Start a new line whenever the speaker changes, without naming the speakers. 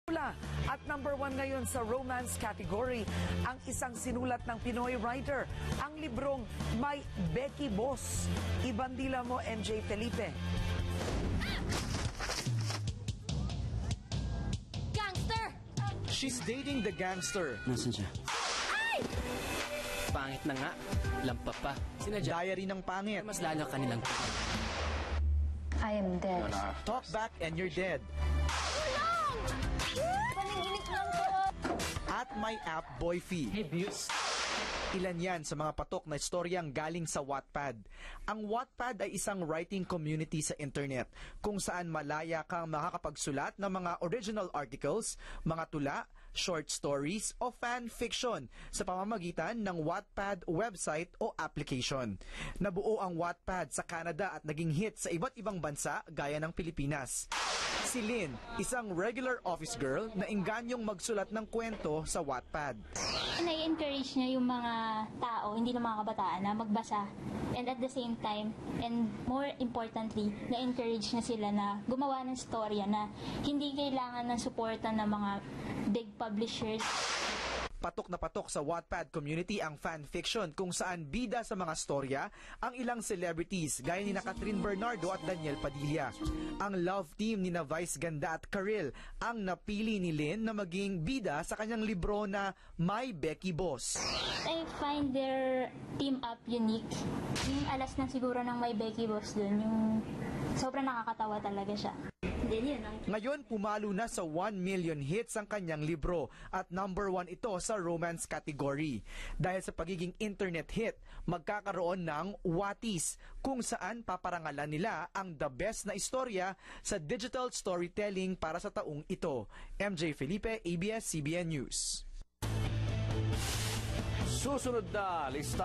At number 1 ngayon sa romance category, ang isang sinulat ng Pinoy writer, ang librong My Becky Boss. Ibandila mo, MJ Felipe.
Gangster!
She's dating the gangster.
Nasaan siya?
Ay!
Pangit na nga. Lampa pa. Sinadya.
Diary ng pangit.
Mas lalo kanilang.
I am dead.
Talk back and you're dead.
Paninginig lang po.
At my app Boy Fee.
Hey, views.
Ilan yan sa mga patok na istoryang galing sa Wattpad. Ang Wattpad ay isang writing community sa internet kung saan malaya kang makakapagsulat ng mga original articles, mga tula, short stories o fan fiction sa pamamagitan ng Wattpad website o application. Nabuo ang Wattpad sa Canada at naging hit sa iba't ibang bansa gaya ng Pilipinas. Si Lynn, isang regular office girl na ingganyong magsulat ng kwento sa Wattpad.
Na-encourage niya yung mga tao, hindi lang mga kabataan, na magbasa. And at the same time, and more importantly, na-encourage niya sila na gumawa ng storya na hindi kailangan ng suporta ng mga big publishers.
Patok na patok sa Wattpad community ang fanfiction kung saan bida sa mga storya ang ilang celebrities gaya ni Catherine Bernardo at Daniel Padilla. Ang love team ni Vice Ganda at Karil ang napili ni Lynn na maging bida sa kanyang libro na My Becky Boss.
I find their team up unique. Yung alas na siguro ng My Becky Boss dun, yung sobrang nakakatawa talaga siya.
Ngayon, pumalo na sa 1 million hits ang kanyang libro at number 1 ito sa romance category. Dahil sa pagiging internet hit, magkakaroon ng Watis kung saan paparangalan nila ang the best na istorya sa digital storytelling para sa taong ito. MJ Felipe, ABS-CBN News.
Susunod na lista.